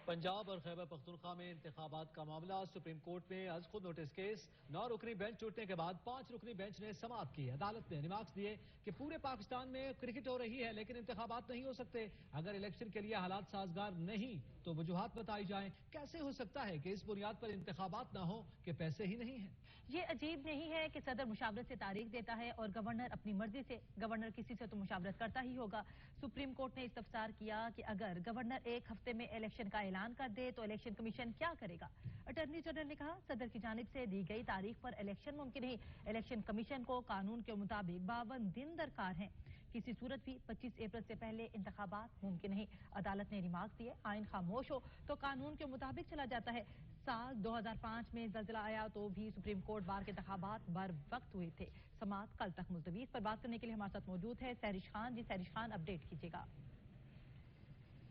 پنجاب اور خیبر پختونخوا میں انتخابات کا معاملہ سپریم کورٹ میں از خود نوٹس کیس 9 رکنی بینچ ٹوٹنے کے بعد 5 رکنی بینچ نے سماعت کی۔ عدالت نے ریمارکس دیے کہ پورے پاکستان میں کرکٹ ہو رہی ہے لیکن انتخابات نہیں ہو سکتے۔ اگر الیکشن کے لیے حالات سازگار نہیں تو وجوہات بتائی جائیں۔ کیسے ہو سکتا ہے کہ اس بنیاد پر انتخابات نہ ہو کہ پیسے ہی نہیں ہیں؟ یہ عجیب نہیں ہے کہ صدر مشاورت سے تاریخ دیتا ہے اور گورنر اپنی مرضی سے۔ گورنر کسی سے تو مشاورت کرتا ہی ہوگا۔ سپریم کورٹ نے استفسار کیا کہ اگر گورنر ایک ہفتے میں الیکشن کا اعلان کر دے تو الیکشن کمیشن کیا کرے گا؟ اٹارنی جنرل نے کہا صدر کی جانب سے دی گئی تاریخ پر الیکشن ممکن نہیں۔ الیکشن کمیشن کو قانون کے مطابق 52 دن درکار ہیں۔ کسی صورت بھی 25 اپریل سے پہلے انتخابات ممکن نہیں۔ عدالت نے ریمارکس دیے آئین خاموش ہو تو قانون کے مطابق چلا جاتا ہے۔ سال 2005 میں زلزلہ آیا تو بھی سپریم کورٹ بار کے انتخابات بر وقت ہوئے تھے۔ سماعت کل تک ملتوی۔ اس پر بات کرنے کے لیے ہمارے ساتھ موجود ہے سہرش خان۔ جی سہرش خان، اپڈیٹ کیجیے گا۔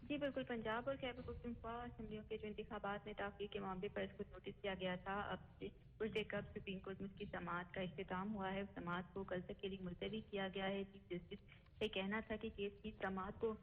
جی بالکل، پنجاب اور خیبر پختونخوا اسمبلیوں کے جو انتخابات میں تاخیر کے معاملے پر اس کو نوٹس کیا گیا تھا، اب کچھ دیر قبل سپریم کورٹ میں اس کی سماعت کا اختتام ہوا ہے۔ سماعت کو کل تک کے لیے ملتوی کیا گیا ہے۔ چیف جسٹس کا کہنا تھا کہ کیس کی سماعت کو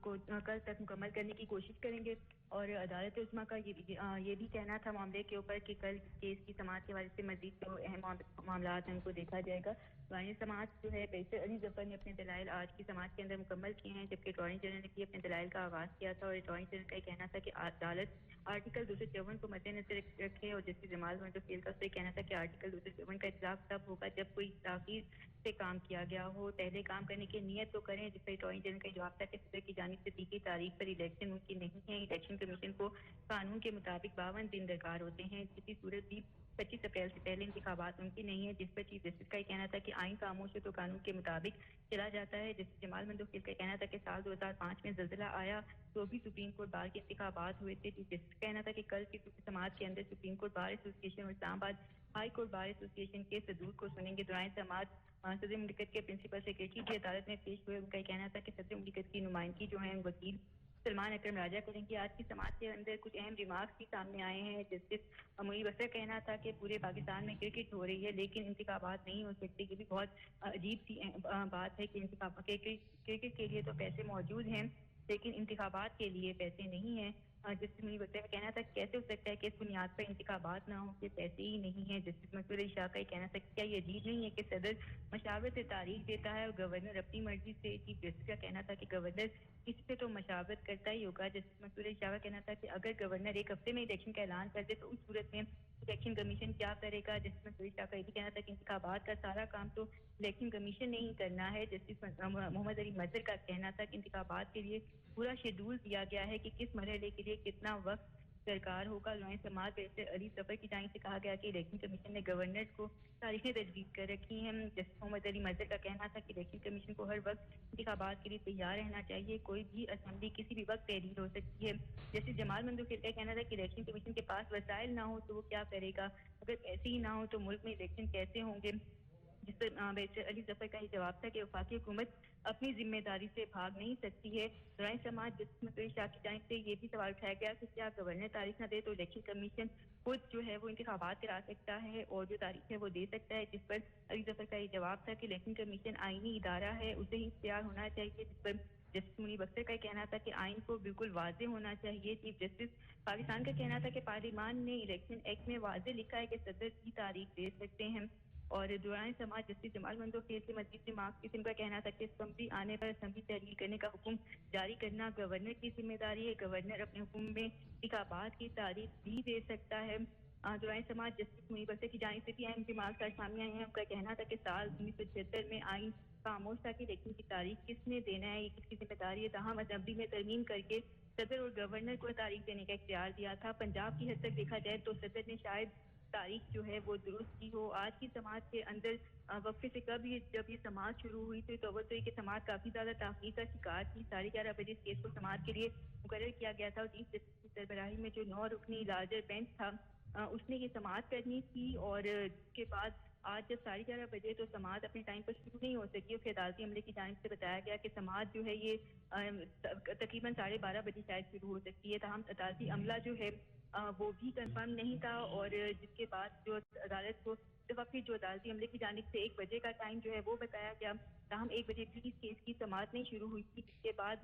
کل تک مکمل کرنے کی کوشش کریں گے اور عدالت عظمیٰ کا یہ بھی کہنا تھا معاملے کے اوپر کہ کل کیس کی سماعت کے حوالے سے مزید جو اہم معاملات ہیں ان کو دیکھا جائے گا۔ بانی سماعت جو ہے بیشتر علی ظفر نے اپنے دلائل آج کی سماعت کے اندر مکمل کیے ہیں، جبکہ اٹارنی جنرل نے بھی اپنے دلائل کا آغاز کیا تھا اور اٹارنی جنرل کا یہ کہنا تھا کہ عدالت آرٹیکل 254 کو مد نظر رکھے اور جسٹس جمال منڈوفیل کا یہ کہنا تھا کہ آرٹیکل 254 کا اطلاق تب ہوگا جب کوئی تاخیر سے کام کیا گیا ہو۔ پہلے کام کرنے کی نیت تو کریں، جس پر اٹارنی جنرل کا جواب تھا کہ صدر کی جانب سے دی گئی تاریخ پر الیکشن ممکن نہیں ہے۔ الیکشن کمیشن کو قانون کے مطابق 52 دن درکار ہوتے ہیں، کسی صورت بھی 25 اپریل سے پہلے انتخابات ممکن نہیں ہے، جس پر چیف جسٹس کا یہ کہنا تھا کہ آئین خاموش ہے تو قانون کے مطابق چلا جاتا ہے۔ جسٹس جمال منڈوفیل کا کہنا تھا کہ سال 2005 میں زلزلہ آیا تو بھی سپریم کورٹ بار کے انتخابات ہوئے تھے۔ چیف جسٹس کا کہنا تھا کہ کل کی سماعت کے اندر سپریم کورٹ بار ایسوسی ایشن اور اسلام آباد ہائی کورٹ بار ایسوسی ایشن کے صدور کو سنیں گے۔ دوران سماعت صدر مملکت کے پرنسپل سیکرٹری کی عدالت میں پیش ہوئے، ان کا یہ کہنا تھا کہ صدر مملکت کی نمائندگی جو ہے وکیل سلمان اکرم راجہ کریں گے۔ آج کی سماعت کے اندر کچھ اہم ریمارکس بھی سامنے آئے ہیں۔ جسٹس منیب اختر کہنا تھا کہ پورے پاکستان میں کرکٹ ہو رہی ہے لیکن انتخابات نہیں ہو سکتے۔ یہ بھی بہت عجیب سی بات ہے کہ کرکٹ کے لیے تو پیسے موجود ہیں لیکن انتخابات کے لیے پیسے نہیں ہیں۔ جسٹس منیب اختر کا کہنا تھا کہ کیسے ہو سکتا ہے کہ اس بنیاد پر انتخابات نہ ہوں کہ پیسے ہی نہیں ہیں۔ جسٹس مسعود علی شاہ کا یہ کہنا تھا کہ کیا یہ عجیب نہیں ہے کہ صدر مشاورت سے تاریخ دیتا ہے اور گورنر اپنی مرضی سے۔ چیف جسٹس کا کہنا تھا کہ گورنر کسی سے تو مشاورت کرتا ہی ہوگا۔ جسٹس مسعود علی شاہ کا کہنا تھا کہ اگر گورنر ایک ہفتے میں الیکشن کا اعلان کر دے تو اس صورت میں الیکشن کمیشن کیا کرے گا۔ جسٹس مسعود علی شاہ کا یہ بھی کہنا تھا کہ انتخابات کا سارا کام تو الیکشن کمیشن نے ہی کرنا ہے۔ جسٹس محمد علی مظہر کا کہنا تھا کہ انتخابات کے لیے پورا شیڈول دیا گیا ہے کہ کس مرحلے کے لیے کتنا وقت درکار ہوگا۔ لوائن سماعت بیشتر علی ظفر کی جانب سے کہا گیا کہ الیکشن کمیشن نے گورنر کو تاریخیں تجویز کر رکھی ہیں۔ جسٹس محمد علی مظہر کا کہنا تھا کہ الیکشن کمیشن کو ہر وقت انتخابات کے لیے تیار رہنا چاہیے، کوئی بھی اسمبلی کسی بھی وقت تحلیل ہو سکتی ہے۔ جسٹس جمال منڈوفیل کا کہنا تھا کہ الیکشن کمیشن کے پاس وسائل نہ ہو تو وہ کیا کرے گا، اگر ایسے ہی نہ ہو تو ملک میں الیکشن کیسے ہوں گے، جس پر بیشتر علی ظفر کا یہ جواب تھا کہ وفاقی حکومت اپنی ذمہ داری سے بھاگ نہیں سکتی ہے۔ دوران سماعت جسٹس مسعود علی شاہ کی جانب سے یہ بھی سوال اٹھایا گیا کہ کیا گورنر تاریخ نہ دے تو الیکشن کمیشن خود جو ہے وہ انتخابات کرا سکتا ہے اور جو تاریخ ہے وہ دے سکتا ہے، جس پر علی ظفر کا یہ جواب تھا کہ الیکشن کمیشن آئینی ادارہ ہے، اسے ہی اختیار ہونا چاہیے، جس پر جسٹس منیب اختر کا کہنا تھا کہ آئین کو بالکل واضح ہونا چاہیے۔ چیف جسٹس پاکستان کا کہنا تھا کہ پارلیمان نے الیکشن ایکٹ میں واضح لکھا ہے کہ صدر کی تاریخ دے سکتے ہیں اور دوران سماعت جسٹس جمال منڈوفیل سے مزید ریمارکس قسم کا کہنا تھا کہ اسمبلی آنے پر اسمبلی تحلیل کرنے کا حکم جاری کرنا گورنر کی ذمہ داری ہے، گورنر اپنے حکم میں انتخابات کی تاریخ بھی دے سکتا ہے۔ دوران سماعت جسٹس منیب اختر کی جانب سے بھی اہم ریمارکس آج سامنے آئے ہیں۔ ان کا کہنا تھا کہ سال 1976 میں آئین خاموش تھا کہ الیکشن کی تاریخ کس نے دینا ہے، یہ کس کی ذمہ داری ہے، تاہم اسمبلی میں ترمیم کر کے صدر اور گورنر کو تاریخ دینے کا اختیار دیا تھا۔ پنجاب کی حد تک دیکھا جائے تو صدر نے شاید تاریخ جو ہے وہ درست کی ہو۔ آج کی سماعت کے اندر وقفے سے جب یہ سماعت شروع ہوئی تو یہ سماعت کافی زیادہ تاخیر کا شکار تھی۔ 11:30 بجے اس کیس کو سماعت کے لیے مقرر کیا گیا تھا اور چیف جسٹس کی سربراہی میں جو 9 رکنی لارجر بینچ تھا اس نے یہ سماعت کرنی تھی اور اس کے بعد آج جب 11:30 بجے تو سماعت اپنے ٹائم پر شروع نہیں ہو سکی، پھر عدالتی عملے کی جانب سے بتایا گیا کہ سماعت جو ہے یہ تقریباً 12:30 بجے شاید شروع ہو سکتی ہے، تاہم عدالتی عملہ جو ہے وہ بھی کنفرم نہیں تھا اور جس کے بعد جو عدالت کو وقت جو عدالتی عملے کی جانب سے 1 بجے کا ٹائم جو ہے وہ بتایا گیا، تاہم 1 بجے بھی اس کیس کی سماعت نہیں شروع ہوئی تھی، جس کے بعد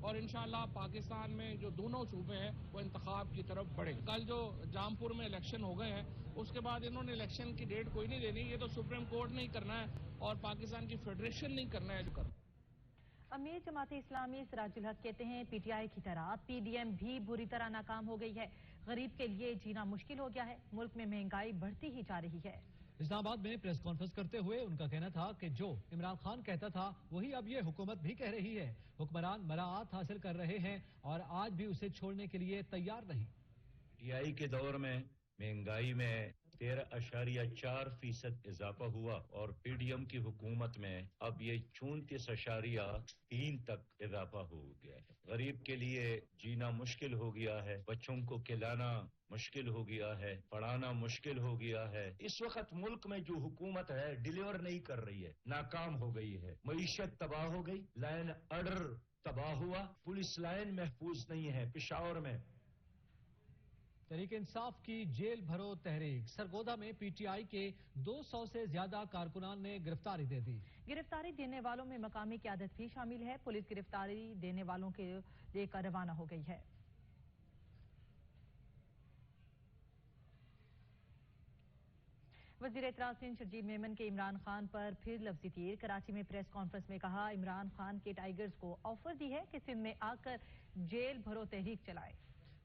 اور انشاءاللہ پاکستان میں جو دونوں صوبے ہیں وہ انتخاب کی طرف بڑھے. کل جو جامپور میں الیکشن ہو گئے ہیں اس کے بعد انہوں نے الیکشن کی ڈیٹ کوئی نہیں دینی. یہ تو سپریم کورٹ نے ہی کرنا ہے اور پاکستان کی فیڈریشن نہیں کرنا ہے جو کرنا. امیر جماعت اسلامی سراج الحق کہتے ہیں پی ٹی آئی کی طرح پی ڈی ایم بھی بری طرح ناکام ہو گئی ہے. غریب کے لیے جینا مشکل ہو گیا ہے. ملک میں مہنگائی بڑھتی ہی جا رہی ہے. اسلام آباد میں پریس کانفرنس کرتے ہوئے ان کا کہنا تھا کہ جو عمران خان کہتا تھا وہی اب یہ حکومت بھی کہہ رہی ہے. حکمران مراعات حاصل کر رہے ہیں اور آج بھی اسے چھوڑنے کے لیے تیار نہیں. پی آئی کے دور میں مہنگائی میں 13.4% اضافہ ہوا اور پی ڈی ایم کی حکومت میں اب یہ 34.3 تک اضافہ ہو گیا ہے. غریب کے لیے جینا مشکل ہو گیا ہے. بچوں کو کھلانا مشکل ہو گیا ہے. پڑھانا مشکل ہو گیا ہے. اس وقت ملک میں جو حکومت ہے ڈیلیور نہیں کر رہی ہے, ناکام ہو گئی ہے. معیشت تباہ ہو گئی. لائن آرڈر تباہ ہوا. پولیس لائن محفوظ نہیں ہے. پشاور میں تحریک انصاف کی جیل بھرو تحریک. سرگودا میں پی ٹی آئی کے 200 سے زیادہ کارکنان نے گرفتاری دے دی. گرفتاری دینے والوں میں مقامی قیادت بھی شامل ہے. پولیس گرفتاری دینے والوں کے لے کر روانہ ہو گئی ہے. وزیر اعتراض سندھ شرجیل میمن کے عمران خان پر پھر لفظی تیر. کراچی میں پریس کانفرنس میں کہا عمران خان کے ٹائیگرز کو آفر دی ہے کہ سندھ میں آ کر جیل بھرو تحریک چلائے.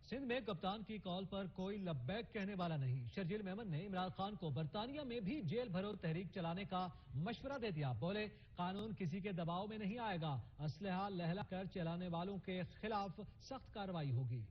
سندھ میں کپتان کی کال پر کوئی لبیک کہنے والا نہیں. شرجیل میمن نے عمران خان کو برطانیہ میں بھی جیل بھرو تحریک چلانے کا مشورہ دے دیا. بولے قانون کسی کے دباؤ میں نہیں آئے گا. اسلحہ لہلا کر چلانے والوں کے خلاف سخت کارروائی ہوگی.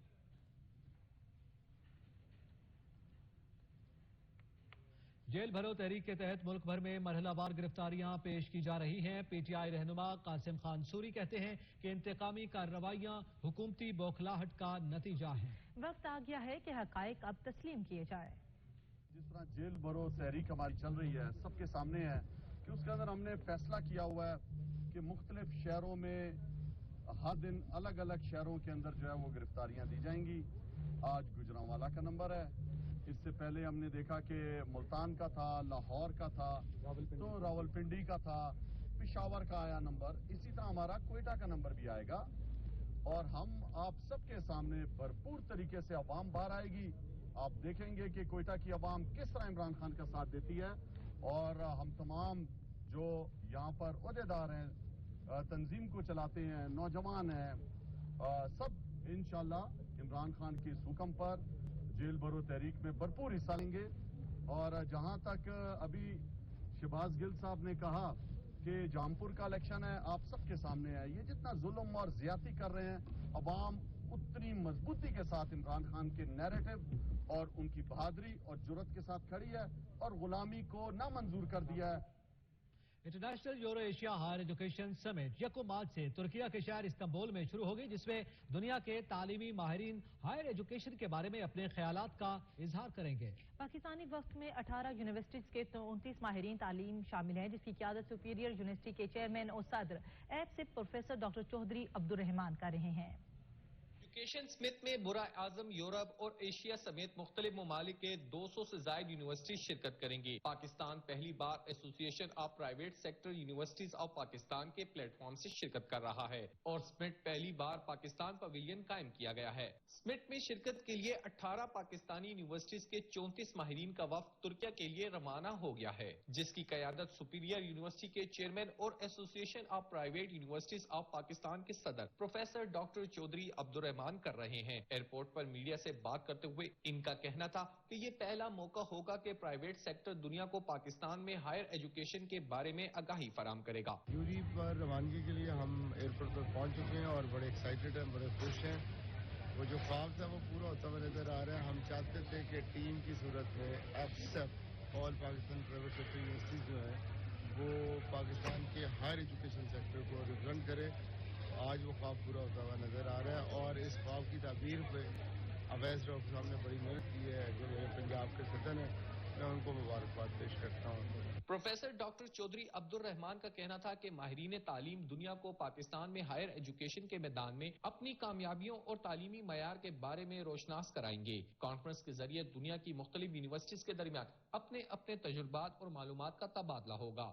جیل بھرو تحریک کے تحت ملک بھر میں مرحلہ وار گرفتاریاں پیش کی جا رہی ہیں. پی ٹی آئی رہنما قاسم خان سوری کہتے ہیں کہ انتقامی کارروائیاں حکومتی بوکھلاہٹ کا نتیجہ ہیں. وقت آ گیا ہے کہ حقائق اب تسلیم کیے جائے. جس طرح جیل بھرو تحریک ہماری چل رہی ہے سب کے سامنے ہے کہ اس کے اندر ہم نے فیصلہ کیا ہوا ہے کہ مختلف شہروں میں ہر دن الگ الگ شہروں کے اندر جو ہے وہ گرفتاریاں دی جائیں گی. آج گجرانوالہ کا نمبر ہے. اس سے پہلے ہم نے دیکھا کہ ملتان کا تھا, لاہور کا تھا, تو راولپنڈی کا تھا, پشاور کا آیا نمبر. اسی طرح ہمارا کوئٹہ کا نمبر بھی آئے گا اور ہم آپ سب کے سامنے بھرپور طریقے سے عوام باہر آئے گی. آپ دیکھیں گے کہ کوئٹہ کی عوام کس طرح عمران خان کا ساتھ دیتی ہے اور ہم تمام جو یہاں پر عہدیدار ہیں, تنظیم کو چلاتے ہیں, نوجوان ہیں, سب انشاءاللہ عمران خان کے اس حکم پر جیل بھرو تحریک میں بھرپور حصہ لیں گے. اور جہاں تک ابھی شہباز گل صاحب نے کہا کہ جامپور کا الیکشن ہے, آپ سب کے سامنے ہے. یہ جتنا ظلم اور زیادتی کر رہے ہیں عوام اتنی مضبوطی کے ساتھ عمران خان کے نیریٹو اور ان کی بہادری اور جرت کے ساتھ کھڑی ہے اور غلامی کو نامنظور کر دیا ہے. International Euro Asia higher education summit 1 March سے ترکیہ کے شہر استنبول میں شروع ہوگی, جس میں دنیا کے تعلیمی ماہرین ہائر ایجوکیشن کے بارے میں اپنے خیالات کا اظہار کریں گے. پاکستانی وقت میں 18 یونیورسٹیز کے 29 ماہرین تعلیم شامل ہیں, جس کی قیادت سپیریئر یونیورسٹی کے چیئرمین اور صدر ایپسپ پروفیسر ڈاکٹر چودھری عبدالرحمان کر رہے ہیں. ایجوکیشن سمٹ میں برائے اعظم یورپ اور ایشیا سمیت مختلف ممالک کے 200 سے زائد یونیورسٹیز شرکت کریں گی. پاکستان پہلی بار ایسوسی ایشن of private sector universities of Pakistan کے پلیٹ فارم سے شرکت کر رہا ہے اور سمٹ پہلی بار پاکستان پویلین قائم کیا گیا ہے. سمٹ میں شرکت کے لیے 18 پاکستانی یونیورسٹیز کے 34 ماہرین کا وفد ترکیہ کے لیے روانہ ہو گیا ہے, جس کی قیادت سپیریئر یونیورسٹی کے چیئرمین اور ایسوسی ایشن of private universities of Pakistan کے صدر پروفیسر ڈاکٹر چودھری عبدالرحمان کر رہے ہیں. ایئرپورٹ پر میڈیا سے بات کرتے ہوئے ان کا کہنا تھا کہ یہ پہلا موقع ہوگا کہ پرائیویٹ سیکٹر دنیا کو پاکستان میں ہائر ایجوکیشن کے بارے میں آگاہی فراہم کرے گا. یوری پر روانگی کے لیے ہم ایئرپورٹ پر پہنچ چکے ہیں اور بڑے ایکسائٹیڈ ہیں, بڑے خوش ہیں. وہ جو خواب تھا وہ پورا ہوتا ہوا نظر آ رہا ہے. ہم چاہتے تھے کہ ٹیم کی صورت میں ایپسپ آل پاکستان پرائیویٹ سیکٹر یونیورسٹیز جو ہیں وہ پاکستان کے ہائر ایجوکیشن سیکٹر کو ریپرزینٹ کرے. آج وہ خواب پورا ہوتا ہوا نظر آ رہا ہے اور اس خواب کی تعبیر پہ اویس ڈاکٹر صاحب نے بڑی محنت کی ہے, جو میرے پنجاب کے صدر ہیں, میں ان کو مبارکباد پیش کرتا ہوں. پروفیسر ڈاکٹر چودھری عبدالرحمان کا کہنا تھا کہ ماہرین تعلیم دنیا کو پاکستان میں ہائر ایجوکیشن کے میدان میں اپنی کامیابیوں اور تعلیمی معیار کے بارے میں روشناس کرائیں گے. کانفرنس کے ذریعے دنیا کی مختلف یونیورسٹیز کے درمیان اپنے اپنے تجربات اور معلومات کا تبادلہ ہوگا.